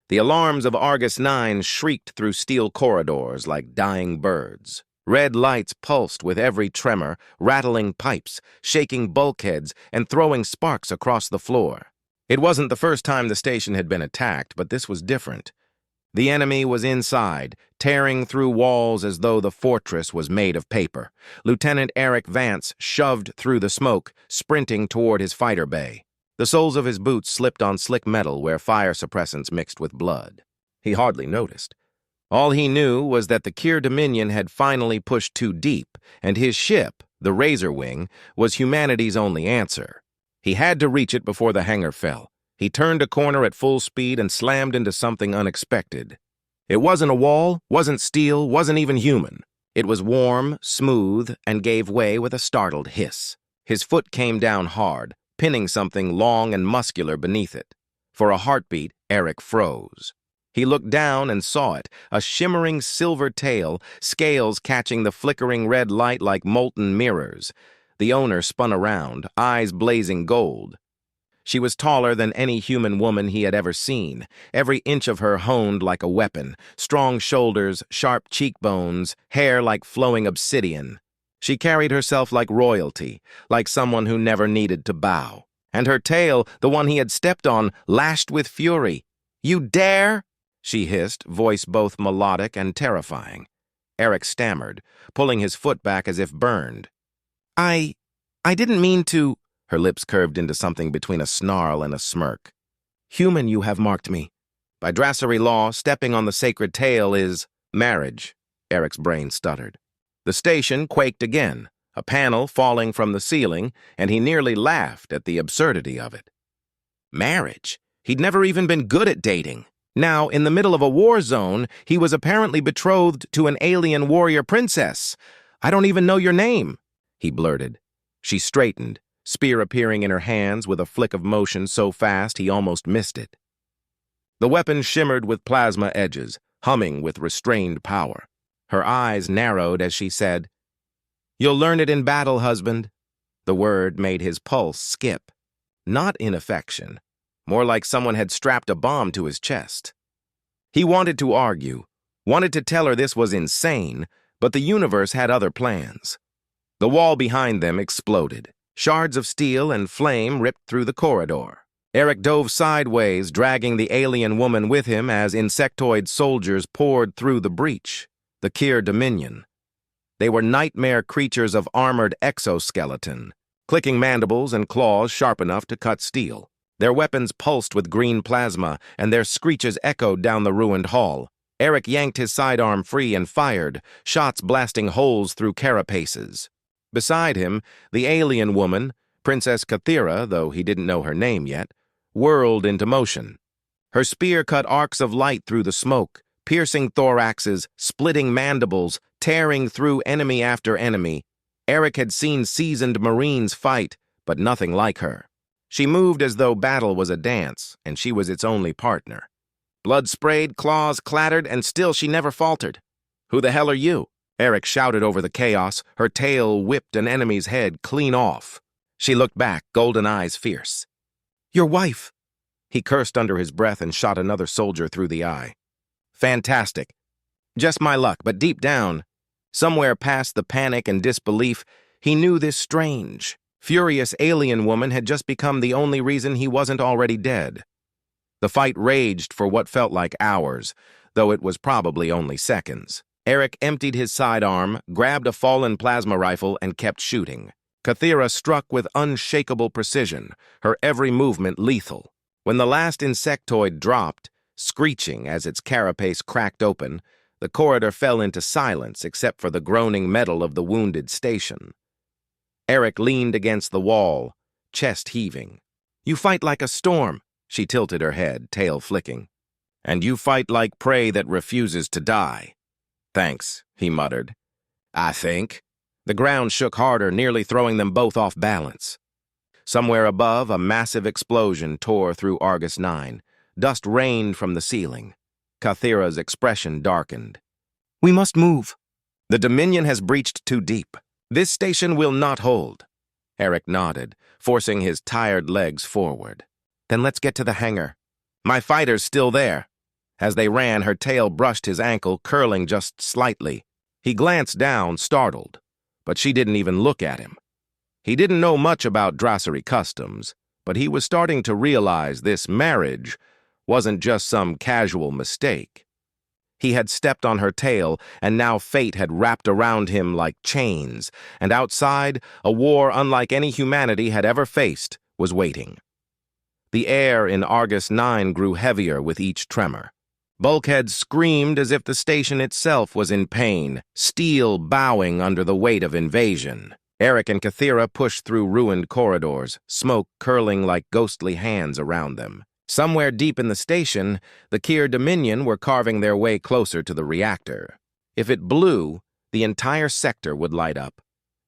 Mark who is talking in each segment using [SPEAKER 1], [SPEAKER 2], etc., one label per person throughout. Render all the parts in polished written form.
[SPEAKER 1] The alarms of Argus 9 shrieked through steel corridors like dying birds. Red lights pulsed with every tremor, rattling pipes, shaking bulkheads, and throwing sparks across the floor. It wasn't the first time the station had been attacked, but this was different. The enemy was inside, tearing through walls as though the fortress was made of paper. Lieutenant Eric Vance shoved through the smoke, sprinting toward his fighter bay. The soles of his boots slipped on slick metal where fire suppressants mixed with blood. He hardly noticed. All he knew was that the Kier Dominion had finally pushed too deep, and his ship, the Razor Wing, was humanity's only answer. He had to reach it before the hangar fell. He turned a corner at full speed and slammed into something unexpected. It wasn't a wall, wasn't steel, wasn't even human. It was warm, smooth, and gave way with a startled hiss. His foot came down hard, pinning something long and muscular beneath it. For a heartbeat, Eric froze. He looked down and saw it, a shimmering silver tail, scales catching the flickering red light like molten mirrors. The owner spun around, eyes blazing gold. She was taller than any human woman he had ever seen, every inch of her honed like a weapon, strong shoulders, sharp cheekbones, hair like flowing obsidian. She carried herself like royalty, like someone who never needed to bow. And her tail, the one he had stepped on, lashed with fury. "You dare?" she hissed, voice both melodic and terrifying. Eric stammered, pulling his foot back as if burned. I didn't mean to." Her lips curved into something between a snarl and a smirk. "Human, you have marked me. By Drassery law, stepping on the sacred tail is marriage," Eric's brain stuttered. The station quaked again, a panel falling from the ceiling, and he nearly laughed at the absurdity of it. Marriage? He'd never even been good at dating. Now, in the middle of a war zone, he was apparently betrothed to an alien warrior princess. "I don't even know your name," he blurted. She straightened, spear appearing in her hands with a flick of motion so fast he almost missed it. The weapon shimmered with plasma edges, humming with restrained power. Her eyes narrowed as she said, "You'll learn it in battle, husband." The word made his pulse skip. Not in affection, more like someone had strapped a bomb to his chest. He wanted to argue, wanted to tell her this was insane, but the universe had other plans. The wall behind them exploded. Shards of steel and flame ripped through the corridor. Eric dove sideways, dragging the alien woman with him as insectoid soldiers poured through the breach. The Kier Dominion. They were nightmare creatures of armored exoskeleton, clicking mandibles and claws sharp enough to cut steel. Their weapons pulsed with green plasma, and their screeches echoed down the ruined hall. Eric yanked his sidearm free and fired, shots blasting holes through carapaces. Beside him, the alien woman, Princess Kathira, though he didn't know her name yet, whirled into motion. Her spear cut arcs of light through the smoke, piercing thoraxes, splitting mandibles, tearing through enemy after enemy. Eric had seen seasoned Marines fight, but nothing like her. She moved as though battle was a dance, and she was its only partner. Blood sprayed, claws clattered, and still she never faltered. "Who the hell are you?" Eric shouted over the chaos. Her tail whipped an enemy's head clean off. She looked back, golden eyes fierce. "Your wife." He cursed under his breath and shot another soldier through the eye. "Fantastic. Just my luck, but deep down, somewhere past the panic and disbelief, he knew this strange, furious alien woman had just become the only reason he wasn't already dead." The fight raged for what felt like hours, though it was probably only seconds. Eric emptied his sidearm, grabbed a fallen plasma rifle, and kept shooting. Kathira struck with unshakable precision, her every movement lethal. When the last insectoid dropped, screeching as its carapace cracked open, the corridor fell into silence except for the groaning metal of the wounded station. Eric leaned against the wall, chest heaving. "You fight like a storm," she tilted her head, tail flicking. "And you fight like prey that refuses to die." "Thanks," he muttered. "I think." The ground shook harder, nearly throwing them both off balance. Somewhere above, a massive explosion tore through Argus 9. Dust rained from the ceiling. Kathira's expression darkened. "We must move." "The Dominion has breached too deep. This station will not hold." Eric nodded, forcing his tired legs forward. "Then let's get to the hangar. My fighter's still there." As they ran, her tail brushed his ankle, curling just slightly. He glanced down, startled, but she didn't even look at him. He didn't know much about drossery customs, but he was starting to realize this marriage wasn't just some casual mistake. He had stepped on her tail, and now fate had wrapped around him like chains, and outside, a war unlike any humanity had ever faced was waiting. The air in Argus 9 grew heavier with each tremor. Bulkheads screamed as if the station itself was in pain, steel bowing under the weight of invasion. Eric and Kathira pushed through ruined corridors, smoke curling like ghostly hands around them. Somewhere deep in the station, the Kier Dominion were carving their way closer to the reactor. If it blew, the entire sector would light up.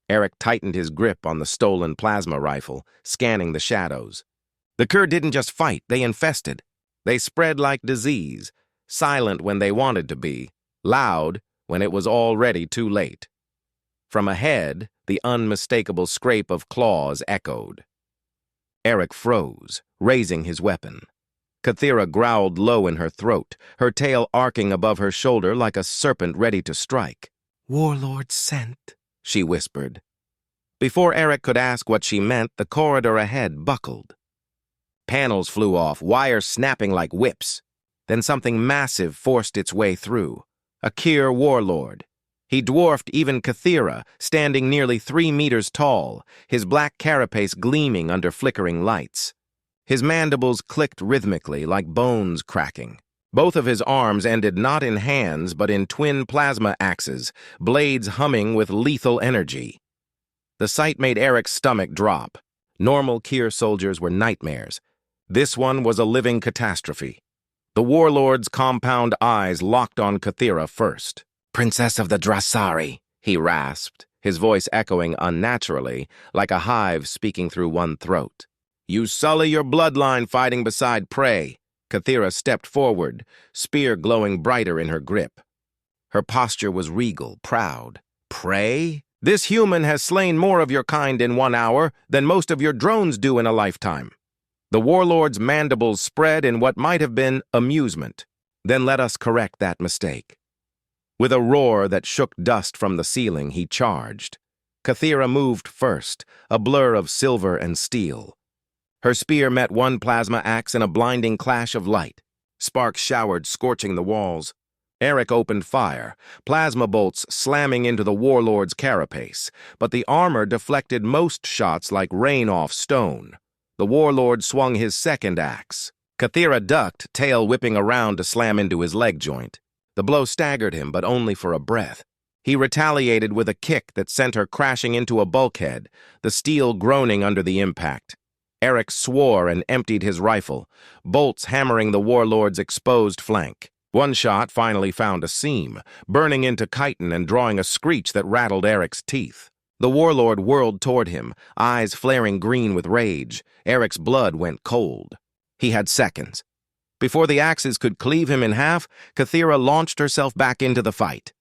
[SPEAKER 1] Eric tightened his grip on the stolen plasma rifle, scanning the shadows. The Kier didn't just fight, they infested. They spread like disease, silent when they wanted to be, loud when it was already too late. From ahead, the unmistakable scrape of claws echoed. Eric froze, raising his weapon. Kathira growled low in her throat, her tail arcing above her shoulder like a serpent ready to strike. "Warlord sent," she whispered. Before Eric could ask what she meant, the corridor ahead buckled. Panels flew off, wires snapping like whips. Then something massive forced its way through. A Kier warlord. He dwarfed even Kathira, standing nearly 3 meters tall, his black carapace gleaming under flickering lights. His mandibles clicked rhythmically like bones cracking. Both of his arms ended not in hands but in twin plasma axes, blades humming with lethal energy. The sight made Eric's stomach drop. Normal Kier soldiers were nightmares. This one was a living catastrophe. The warlord's compound eyes locked on Kathira first. "Princess of the Drasari," he rasped, his voice echoing unnaturally, like a hive speaking through one throat. "You sully your bloodline fighting beside prey." Kathira stepped forward, spear glowing brighter in her grip. Her posture was regal, proud. "Prey? This human has slain more of your kind in 1 hour than most of your drones do in a lifetime." The warlord's mandibles spread in what might have been amusement. "Then let us correct that mistake." With a roar that shook dust from the ceiling, he charged. Kathira moved first, a blur of silver and steel. Her spear met one plasma axe in a blinding clash of light. Sparks showered, scorching the walls. Eric opened fire, plasma bolts slamming into the warlord's carapace, but the armor deflected most shots like rain off stone. The warlord swung his second axe. Kathira ducked, tail whipping around to slam into his leg joint. The blow staggered him, but only for a breath. He retaliated with a kick that sent her crashing into a bulkhead, the steel groaning under the impact. Eric swore and emptied his rifle, bolts hammering the warlord's exposed flank. One shot finally found a seam, burning into chitin and drawing a screech that rattled Eric's teeth. The warlord whirled toward him, eyes flaring green with rage. Eric's blood went cold. He had seconds. Before the axes could cleave him in half, Kathira launched herself back into the fight.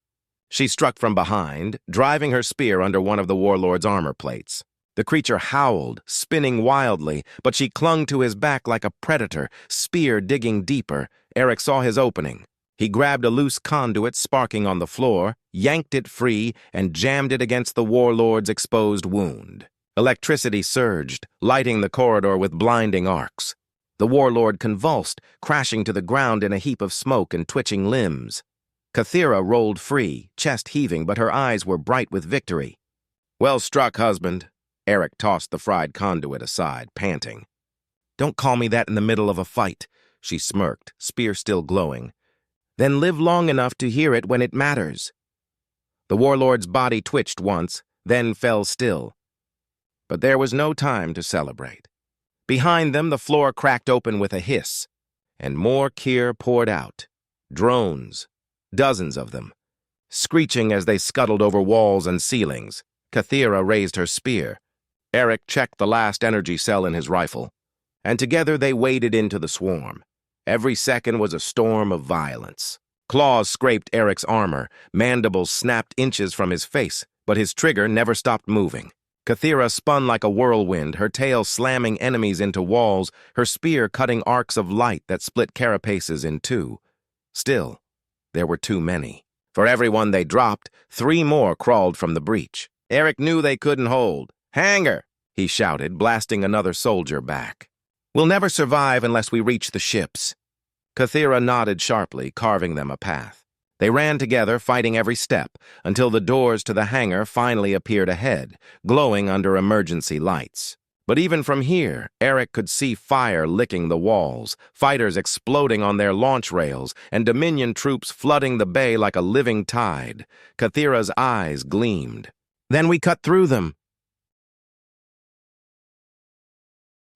[SPEAKER 1] She struck from behind, driving her spear under one of the warlord's armor plates. The creature howled, spinning wildly, but she clung to his back like a predator, spear digging deeper. Eric saw his opening. He grabbed a loose conduit sparking on the floor, yanked it free, and jammed it against the warlord's exposed wound. Electricity surged, lighting the corridor with blinding arcs. The warlord convulsed, crashing to the ground in a heap of smoke and twitching limbs. Kathira rolled free, chest heaving, but her eyes were bright with victory. "Well struck, husband." Eric tossed the fried conduit aside, panting. "Don't call me that in the middle of a fight," she smirked, spear still glowing. "Then live long enough to hear it when it matters." The warlord's body twitched once, then fell still. But there was no time to celebrate. Behind them, the floor cracked open with a hiss, and more Kier poured out. Drones, dozens of them, screeching as they scuttled over walls and ceilings. Kathira raised her spear. Eric checked the last energy cell in his rifle, and together they waded into the swarm. Every second was a storm of violence. Claws scraped Eric's armor, mandibles snapped inches from his face, but his trigger never stopped moving. Kathira spun like a whirlwind, her tail slamming enemies into walls, her spear cutting arcs of light that split carapaces in two. Still, there were too many. For every one they dropped, 3 more crawled from the breach. Eric knew they couldn't hold. "Hangar!" he shouted, blasting another soldier back. "We'll never survive unless we reach the ships." Kathira nodded sharply, carving them a path. They ran together, fighting every step, until the doors to the hangar finally appeared ahead, glowing under emergency lights. But even from here, Eric could see fire licking the walls, fighters exploding on their launch rails, and Dominion troops flooding the bay like a living tide. Kathira's eyes gleamed. "Then we cut through them."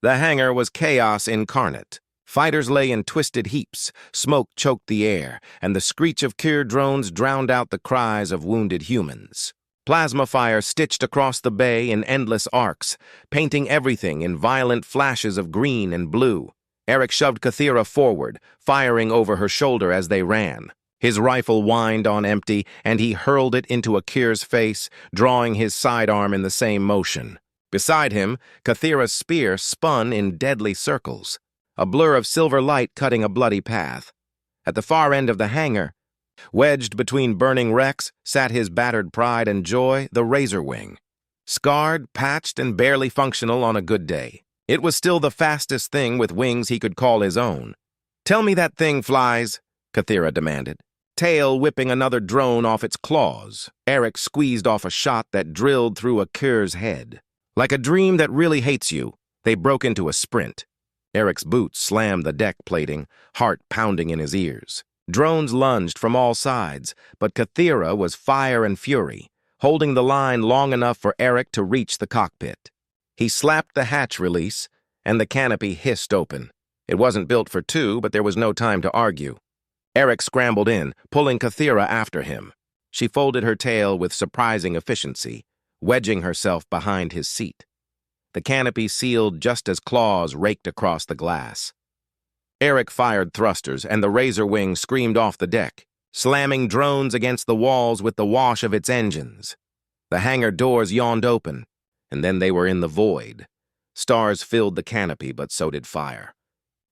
[SPEAKER 1] The hangar was chaos incarnate. Fighters lay in twisted heaps, smoke choked the air, and the screech of Kyr drones drowned out the cries of wounded humans. Plasma fire stitched across the bay in endless arcs, painting everything in violent flashes of green and blue. Eric shoved Kathira forward, firing over her shoulder as they ran. His rifle whined on empty, and he hurled it into a Kyr's face, drawing his sidearm in the same motion. Beside him, Kathira's spear spun in deadly circles, a blur of silver light cutting a bloody path. At the far end of the hangar, wedged between burning wrecks, sat his battered pride and joy, the Razor Wing. Scarred, patched, and barely functional on a good day, it was still the fastest thing with wings he could call his own. "Tell me that thing flies," Kathira demanded. Tail whipping another drone off its claws, Eric squeezed off a shot that drilled through a Kyr's head. Like a dream that really hates you, they broke into a sprint. Eric's boots slammed the deck plating, heart pounding in his ears. Drones lunged from all sides, but Kathira was fire and fury, holding the line long enough for Eric to reach the cockpit. He slapped the hatch release, and the canopy hissed open. It wasn't built for 2, but there was no time to argue. Eric scrambled in, pulling Kathira after him. She folded her tail with surprising efficiency, wedging herself behind his seat. The canopy sealed just as claws raked across the glass. Eric fired thrusters, and the Razor Wing screamed off the deck, slamming drones against the walls with the wash of its engines. The hangar doors yawned open, and then they were in the void. Stars filled the canopy, but so did fire.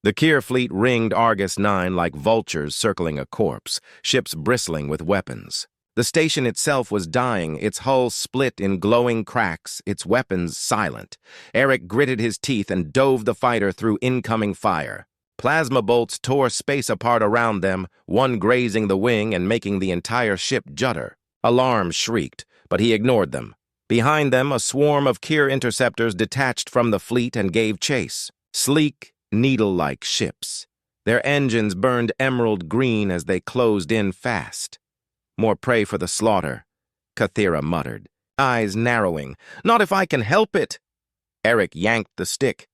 [SPEAKER 1] The Kyr fleet ringed Argus 9 like vultures circling a corpse, ships bristling with weapons. The station itself was dying, its hull split in glowing cracks, its weapons silent. Eric gritted his teeth and dove the fighter through incoming fire. Plasma bolts tore space apart around them, one grazing the wing and making the entire ship judder. Alarms shrieked, but he ignored them. Behind them, a swarm of Kyr interceptors detached from the fleet and gave chase. Sleek, needle-like ships. Their engines burned emerald green as they closed in fast. "More prey for the slaughter," Kathira muttered, eyes narrowing. "Not if I can help it." Eric yanked the stick,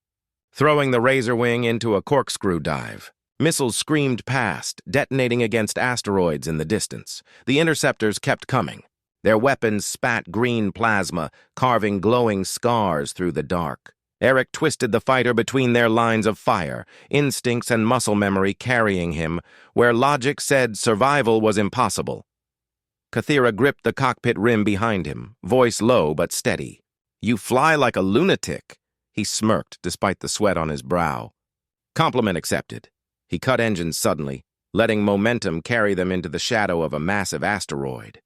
[SPEAKER 1] throwing the Razor Wing into a corkscrew dive. Missiles screamed past, detonating against asteroids in the distance. The interceptors kept coming. Their weapons spat green plasma, carving glowing scars through the dark. Eric twisted the fighter between their lines of fire, instincts and muscle memory carrying him, where logic said survival was impossible. Kathira gripped the cockpit rim behind him, voice low but steady. "You fly like a lunatic," he smirked despite the sweat on his brow. Compliment accepted. He cut engines suddenly, letting momentum carry them into the shadow of a massive asteroid.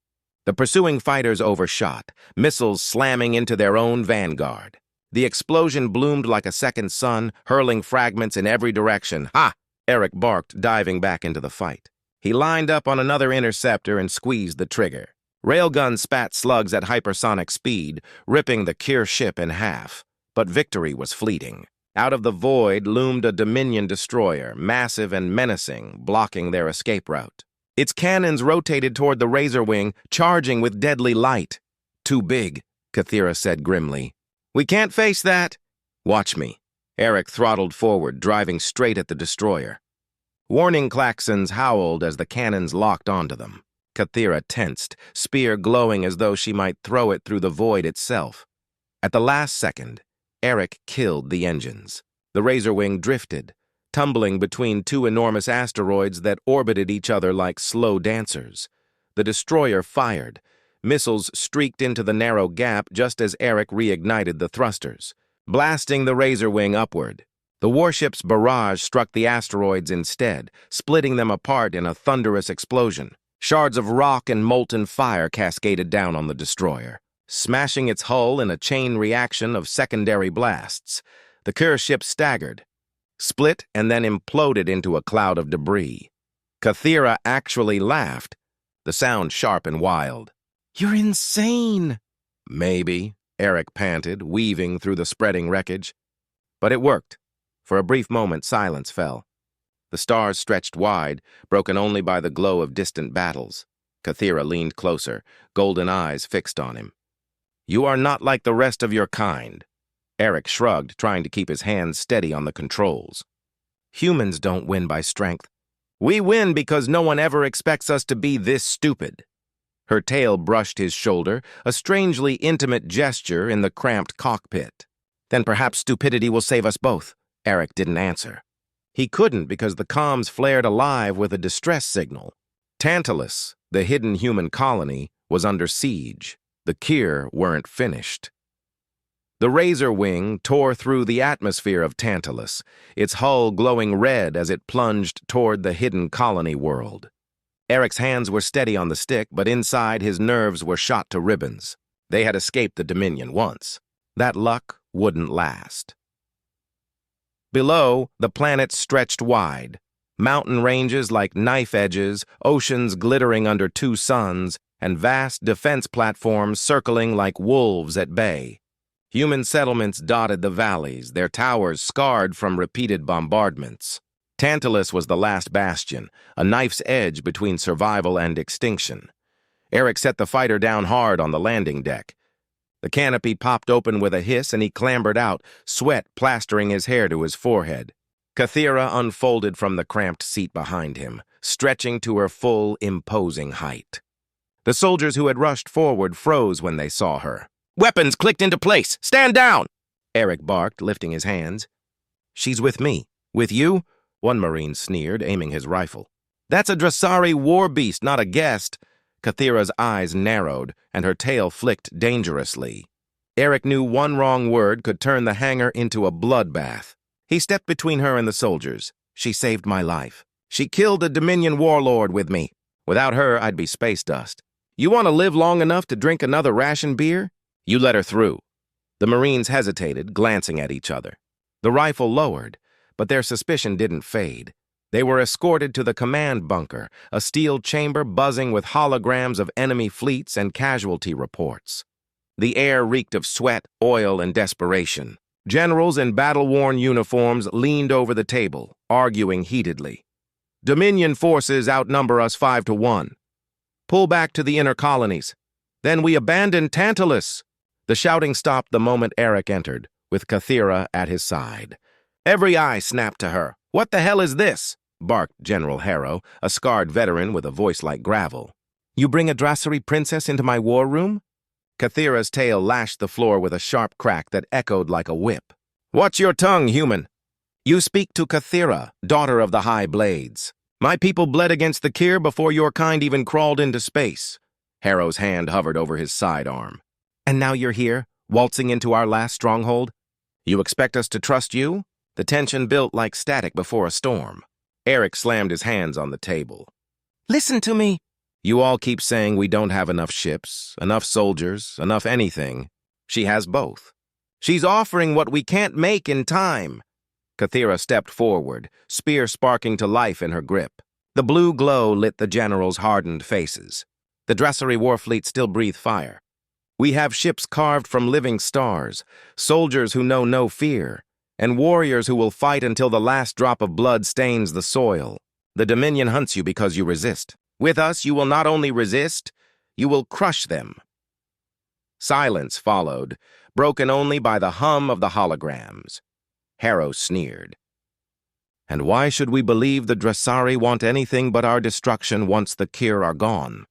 [SPEAKER 1] The pursuing fighters overshot, missiles slamming into their own vanguard. The explosion bloomed like a second sun, hurling fragments in every direction. "Ha!" Eric barked, diving back into the fight. He lined up on another interceptor and squeezed the trigger. Railguns spat slugs at hypersonic speed, ripping the Kyr ship in half. But victory was fleeting. Out of the void loomed a Dominion destroyer, massive and menacing, blocking their escape route. Its cannons rotated toward the Razor Wing, charging with deadly light. "Too big," Kathira said grimly. "We can't face that." "Watch me." Eric throttled forward, driving straight at the destroyer. Warning klaxons howled as the cannons locked onto them. Kathira tensed, spear glowing as though she might throw it through the void itself. At the last second, Eric killed the engines. The Razor Wing drifted, tumbling between 2 enormous asteroids that orbited each other like slow dancers. The destroyer fired. Missiles streaked into the narrow gap just as Eric reignited the thrusters, blasting the Razor Wing upward. The warship's barrage struck the asteroids instead, splitting them apart in a thunderous explosion. Shards of rock and molten fire cascaded down on the destroyer, smashing its hull in a chain reaction of secondary blasts. The Kür ship staggered, split, and then imploded into a cloud of debris. Kathira actually laughed, the sound sharp and wild. "You're insane!" "Maybe," Eric panted, weaving through the spreading wreckage. But it worked. For a brief moment, silence fell. The stars stretched wide, broken only by the glow of distant battles. Kathira leaned closer, golden eyes fixed on him. "You are not like the rest of your kind." Eric shrugged, trying to keep his hands steady on the controls. "Humans don't win by strength. We win because no one ever expects us to be this stupid." Her tail brushed his shoulder, a strangely intimate gesture in the cramped cockpit. "Then perhaps stupidity will save us both." Eric didn't answer. He couldn't because the comms flared alive with a distress signal. Tantalus, the hidden human colony, was under siege. The Kür weren't finished. The Razor Wing tore through the atmosphere of Tantalus, its hull glowing red as it plunged toward the hidden colony world. Eric's hands were steady on the stick, but inside his nerves were shot to ribbons. They had escaped the Dominion once. That luck wouldn't last. Below, the planet stretched wide. Mountain ranges like knife edges, oceans glittering under two suns, and vast defense platforms circling like wolves at bay. Human settlements dotted the valleys, their towers scarred from repeated bombardments. Tantalus was the last bastion, a knife's edge between survival and extinction. Eric set the fighter down hard on the landing deck. The canopy popped open with a hiss and he clambered out, sweat plastering his hair to his forehead. Kathira unfolded from the cramped seat behind him, stretching to her full, imposing height. The soldiers who had rushed forward froze when they saw her. "Weapons clicked into place! Stand down!" Eric barked, lifting his hands. "She's with me. With you?" One Marine sneered, aiming his rifle. "That's a Dressari war beast, not a guest." Kathira's eyes narrowed, and her tail flicked dangerously. Eric knew one wrong word could turn the hangar into a bloodbath. He stepped between her and the soldiers. "She saved my life. She killed a Dominion warlord with me. Without her, I'd be space dust. You want to live long enough to drink another ration beer? You let her through." The Marines hesitated, glancing at each other. The rifle lowered, but their suspicion didn't fade. They were escorted to the command bunker, a steel chamber buzzing with holograms of enemy fleets and casualty reports. The air reeked of sweat, oil, and desperation. Generals in battle-worn uniforms leaned over the table, arguing heatedly. "Dominion forces outnumber us 5-1. Pull back to the inner colonies. Then we abandon Tantalus." The shouting stopped the moment Eric entered, with Kathira at his side. Every eye snapped to her. "What the hell is this?" barked General Harrow, a scarred veteran with a voice like gravel. "You bring a Dressari princess into my war room?" Kathira's tail lashed the floor with a sharp crack that echoed like a whip. "Watch your tongue, human." "You speak to Kathira, daughter of the High Blades. My people bled against the Kür before your kind even crawled into space." Harrow's hand hovered over his sidearm. "And now you're here, waltzing into our last stronghold? You expect us to trust you?" The tension built like static before a storm. Eric slammed his hands on the table. "Listen to me." "You all keep saying we don't have enough ships, enough soldiers, enough anything. She has both. She's offering what we can't make in time." Kathira stepped forward, spear sparking to life in her grip. The blue glow lit the generals' hardened faces. The Dressari warfleet still breathed fire. "We have ships carved from living stars, soldiers who know no fear, and warriors who will fight until the last drop of blood stains the soil. The Dominion hunts you because you resist. With us, you will not only resist, you will crush them." Silence followed, broken only by the hum of the holograms. Harrow sneered. "And why should we believe the Dressari want anything but our destruction once the Kür are gone?"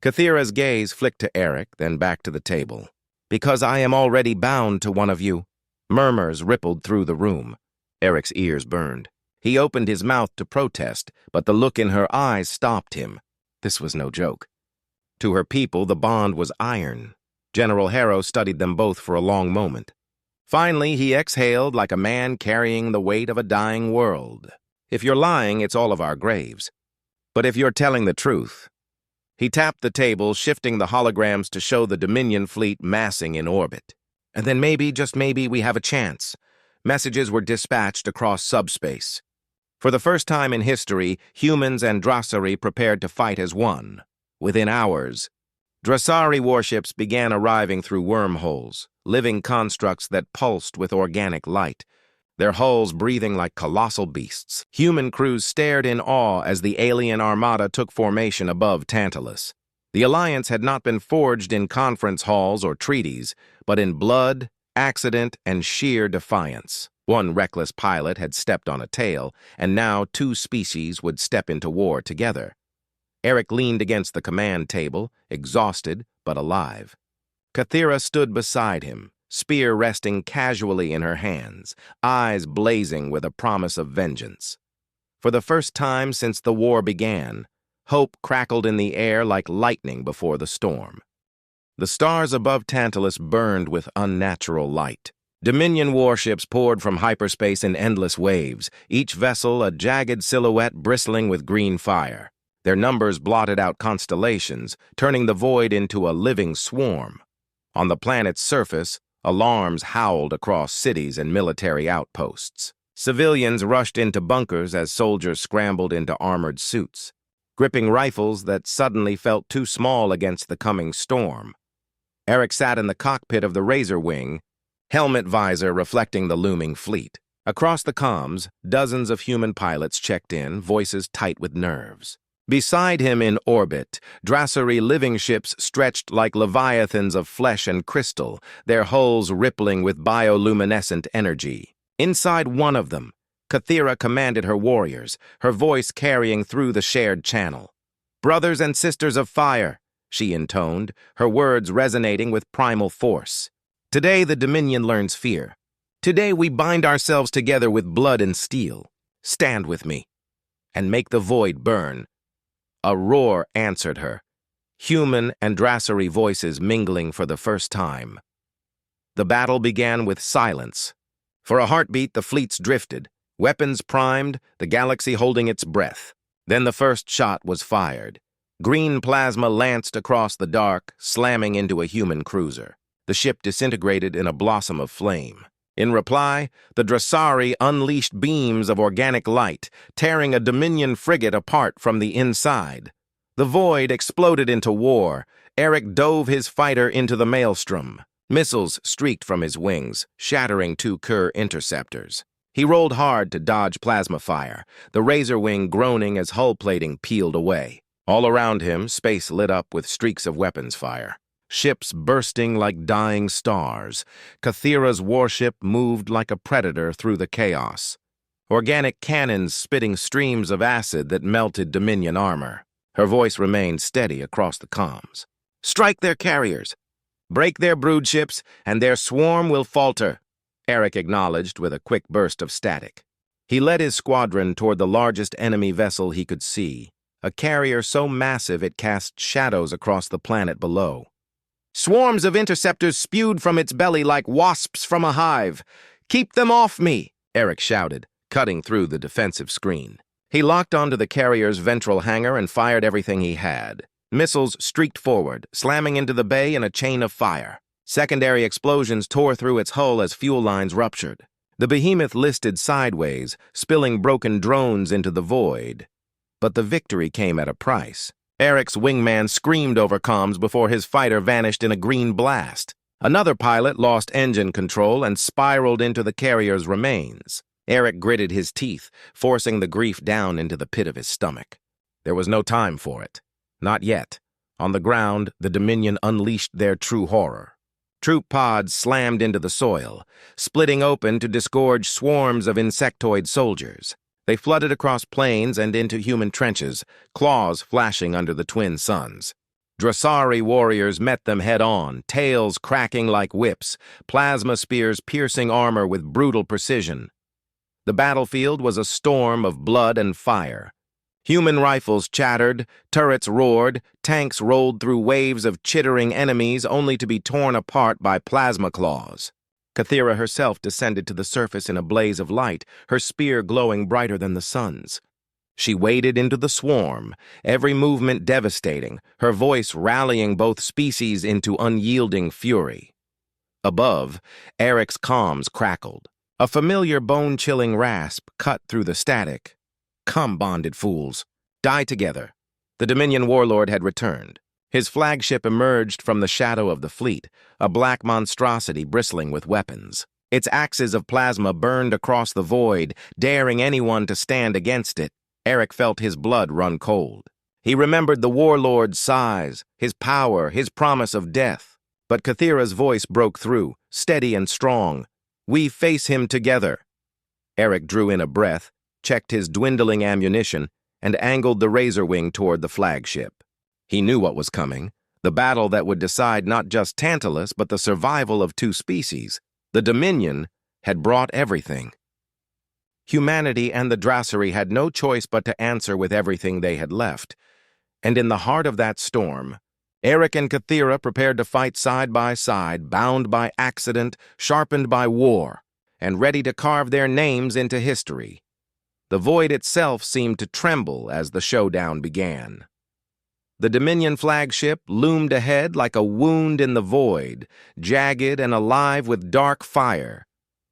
[SPEAKER 1] Kathira's gaze flicked to Eric, then back to the table. "Because I am already bound to one of you." Murmurs rippled through the room. Eric's ears burned. He opened his mouth to protest, but the look in her eyes stopped him. This was no joke. To her people, the bond was iron. General Harrow studied them both for a long moment. Finally, he exhaled like a man carrying the weight of a dying world. If you're lying, it's all of our graves. But if you're telling the truth... He tapped the table, shifting the holograms to show the Dominion fleet massing in orbit. And then maybe, just maybe, we have a chance. Messages were dispatched across subspace. For the first time in history, humans and Drasari prepared to fight as one. Within hours, Drasari warships began arriving through wormholes, living constructs that pulsed with organic light, their hulls breathing like colossal beasts. Human crews stared in awe as the alien armada took formation above Tantalus. The alliance had not been forged in conference halls or treaties, but in blood, accident, and sheer defiance. One reckless pilot had stepped on a tail, and now two species would step into war together. Eric leaned against the command table, exhausted but alive. Kathira stood beside him, spear resting casually in her hands, eyes blazing with a promise of vengeance. For the first time since the war began, hope crackled in the air like lightning before the storm. The stars above Tantalus burned with unnatural light. Dominion warships poured from hyperspace in endless waves, each vessel a jagged silhouette bristling with green fire. Their numbers blotted out constellations, turning the void into a living swarm. On the planet's surface, alarms howled across cities and military outposts. Civilians rushed into bunkers as soldiers scrambled into armored suits, gripping rifles that suddenly felt too small against the coming storm. Eric sat in the cockpit of the Razor Wing, helmet visor reflecting the looming fleet. Across the comms, dozens of human pilots checked in, voices tight with nerves. Beside him in orbit, Drasari living ships stretched like leviathans of flesh and crystal, their hulls rippling with bioluminescent energy. Inside one of them, Kathira commanded her warriors, her voice carrying through the shared channel. "Brothers and sisters of fire," she intoned, her words resonating with primal force. "Today the Dominion learns fear. Today we bind ourselves together with blood and steel. Stand with me, and make the void burn." A roar answered her, human and Drasari voices mingling for the first time. The battle began with silence. For a heartbeat, the fleets drifted, weapons primed, the galaxy holding its breath. Then the first shot was fired. Green plasma lanced across the dark, slamming into a human cruiser. The ship disintegrated in a blossom of flame. In reply, the Drasari unleashed beams of organic light, tearing a Dominion frigate apart from the inside. The void exploded into war. Eric dove his fighter into the maelstrom. Missiles streaked from his wings, shattering two Kerr interceptors. He rolled hard to dodge plasma fire, the Razor Wing groaning as hull plating peeled away. All around him, space lit up with streaks of weapons fire. Ships bursting like dying stars, Kathira's warship moved like a predator through the chaos. Organic cannons spitting streams of acid that melted Dominion armor. Her voice remained steady across the comms. "Strike their carriers! Break their brood ships, and their swarm will falter," Eric acknowledged with a quick burst of static. He led his squadron toward the largest enemy vessel he could see, a carrier so massive it cast shadows across the planet below. Swarms of interceptors spewed from its belly like wasps from a hive. "Keep them off me!" Eric shouted, cutting through the defensive screen. He locked onto the carrier's ventral hangar and fired everything he had. Missiles streaked forward, slamming into the bay in a chain of fire. Secondary explosions tore through its hull as fuel lines ruptured. The behemoth listed sideways, spilling broken drones into the void. But the victory came at a price. Eric's wingman screamed over comms before his fighter vanished in a green blast. Another pilot lost engine control and spiraled into the carrier's remains. Eric gritted his teeth, forcing the grief down into the pit of his stomach. There was no time for it. Not yet. On the ground, the Dominion unleashed their true horror. Troop pods slammed into the soil, splitting open to disgorge swarms of insectoid soldiers. They flooded across plains and into human trenches, claws flashing under the twin suns. Drasari warriors met them head-on, tails cracking like whips, plasma spears piercing armor with brutal precision. The battlefield was a storm of blood and fire. Human rifles chattered, turrets roared, tanks rolled through waves of chittering enemies only to be torn apart by plasma claws. Kathira herself descended to the surface in a blaze of light, her spear glowing brighter than the sun's. She waded into the swarm, every movement devastating, her voice rallying both species into unyielding fury. Above, Eric's comms crackled. A familiar bone-chilling rasp cut through the static. "Come, bonded fools. Die together." The Dominion warlord had returned. His flagship emerged from the shadow of the fleet, a black monstrosity bristling with weapons. Its axes of plasma burned across the void, daring anyone to stand against it. Eric felt his blood run cold. He remembered the warlord's size, his power, his promise of death. But Kathira's voice broke through, steady and strong. "We face him together." Eric drew in a breath, checked his dwindling ammunition, and angled the razor wing toward the flagship. He knew what was coming, the battle that would decide not just Tantalus but the survival of two species. The Dominion had brought everything. Humanity and the Drassery had no choice but to answer with everything they had left. And in the heart of that storm, Eric and Kathira prepared to fight side by side, bound by accident, sharpened by war, and ready to carve their names into history. The void itself seemed to tremble as the showdown began. The Dominion flagship loomed ahead like a wound in the void, jagged and alive with dark fire.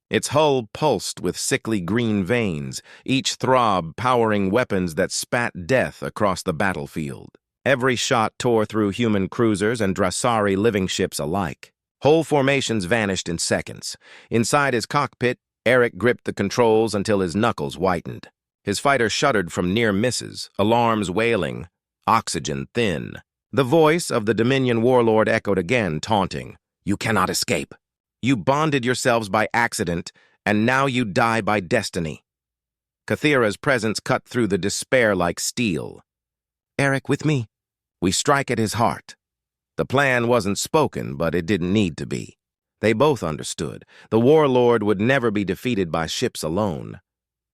[SPEAKER 1] Its hull pulsed with sickly green veins, each throb powering weapons that spat death across the battlefield. Every shot tore through human cruisers and Drasari living ships alike. Whole formations vanished in seconds. Inside his cockpit, Eric gripped the controls until his knuckles whitened. His fighter shuddered from near misses, alarms wailing, oxygen thin. The voice of the Dominion warlord echoed again, taunting. "You cannot escape. You bonded yourselves by accident, and now you die by destiny." Kathira's presence cut through the despair like steel. "Eric, with me." We strike at his heart. The plan wasn't spoken, but it didn't need to be. They both understood. The warlord would never be defeated by ships alone.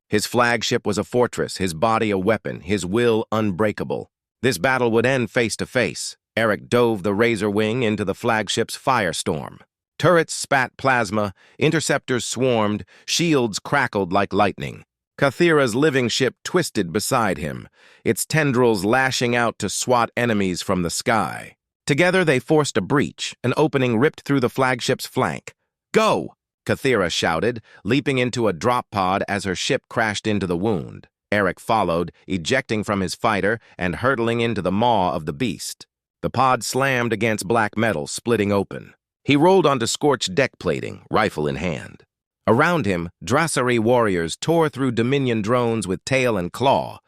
[SPEAKER 1] His flagship was a fortress, his body a weapon, his will unbreakable. This battle would end face to face. Eric dove the razor wing into the flagship's firestorm. Turrets spat plasma, interceptors swarmed, shields crackled like lightning. Kathira's living ship twisted beside him, its tendrils lashing out to swat enemies from the sky. Together they forced a breach, an opening ripped through the flagship's flank. "Go!" Kathira shouted, leaping into a drop pod as her ship crashed into the wound. Eric followed, ejecting from his fighter and hurtling into the maw of the beast. The pod slammed against black metal, splitting open. He rolled onto scorched deck plating, rifle in hand. Around him, Drassery warriors tore through Dominion drones with tail and claw,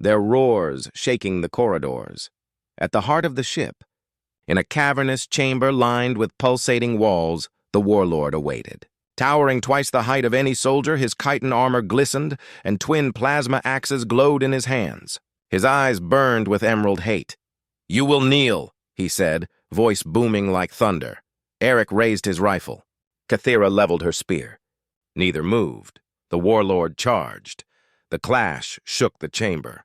[SPEAKER 1] their roars shaking the corridors. At the heart of the ship, in a cavernous chamber lined with pulsating walls, the warlord awaited. Towering twice the height of any soldier, his chitin armor glistened, and twin plasma axes glowed in his hands. His eyes burned with emerald hate. "You will kneel," he said, voice booming like thunder. Eric raised his rifle. Kathira leveled her spear. Neither moved. The warlord charged. The clash shook the chamber.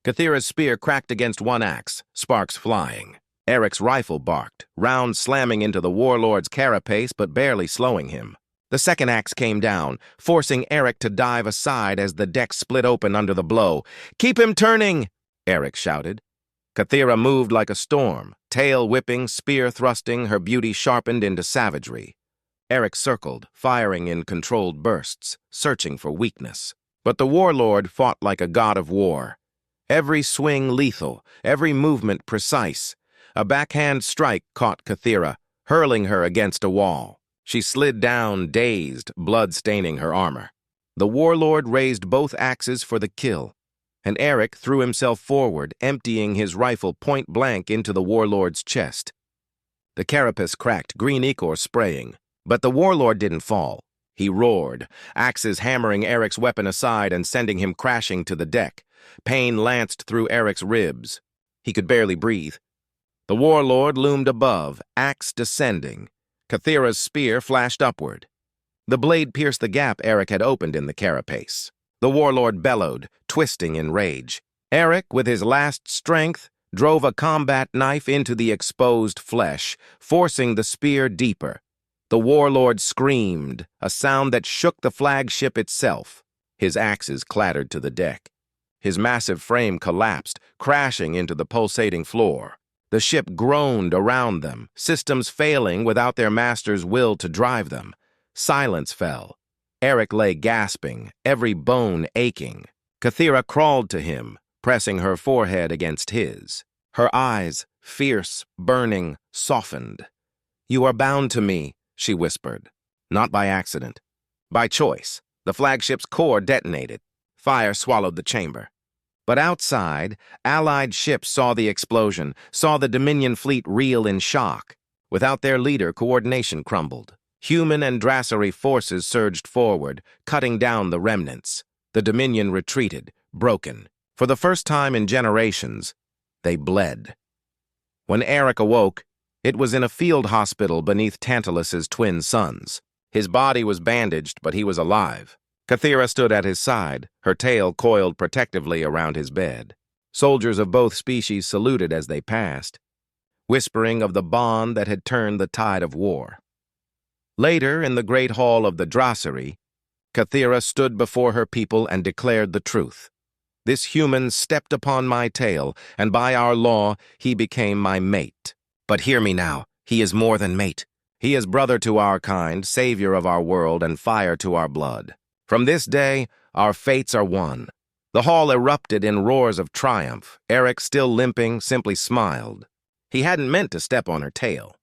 [SPEAKER 1] Kathira's spear cracked against one axe, sparks flying. Eric's rifle barked, rounds slamming into the warlord's carapace but barely slowing him. The second axe came down, forcing Eric to dive aside as the deck split open under the blow. "Keep him turning!" Eric shouted. Kathira moved like a storm, tail whipping, spear thrusting, her beauty sharpened into savagery. Eric circled, firing in controlled bursts, searching for weakness. But the warlord fought like a god of war. Every swing lethal, every movement precise. A backhand strike caught Kathira, hurling her against a wall. She slid down, dazed, blood staining her armor. The warlord raised both axes for the kill, and Eric threw himself forward, emptying his rifle point blank into the warlord's chest. The carapace cracked, green ichor spraying. But the warlord didn't fall. He roared, axes hammering Eric's weapon aside and sending him crashing to the deck. Pain lanced through Eric's ribs. He could barely breathe. The warlord loomed above, axe descending. Kathira's spear flashed upward. The blade pierced the gap Eric had opened in the carapace. The warlord bellowed, twisting in rage. Eric, with his last strength, drove a combat knife into the exposed flesh, forcing the spear deeper. The warlord screamed, a sound that shook the flagship itself. His axes clattered to the deck. His massive frame collapsed, crashing into the pulsating floor. The ship groaned around them, systems failing without their master's will to drive them. Silence fell. Eric lay gasping, every bone aching. Kathira crawled to him, pressing her forehead against his. Her eyes, fierce, burning, softened. "You are bound to me," she whispered. Not by accident. By choice. The flagship's core detonated. Fire swallowed the chamber. But outside, Allied ships saw the explosion, saw the Dominion fleet reel in shock. Without their leader, coordination crumbled. Human and Drassery forces surged forward, cutting down the remnants. The Dominion retreated, broken. For the first time in generations, they bled. When Eric awoke, it was in a field hospital beneath Tantalus's twin sons. His body was bandaged, but he was alive. Kathira stood at his side, her tail coiled protectively around his bed. Soldiers of both species saluted as they passed, whispering of the bond that had turned the tide of war. Later, in the great hall of the Drassery, Kathira stood before her people and declared the truth. "This human stepped upon my tail, and by our law, he became my mate. But hear me now, he is more than mate. He is brother to our kind, savior of our world, and fire to our blood. From this day, our fates are one." The hall erupted in roars of triumph. Eric, still limping, simply smiled. He hadn't meant to step on her tail.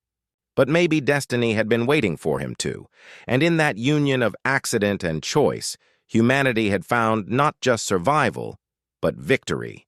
[SPEAKER 1] But maybe destiny had been waiting for him to, and in that union of accident and choice, humanity had found not just survival, but victory.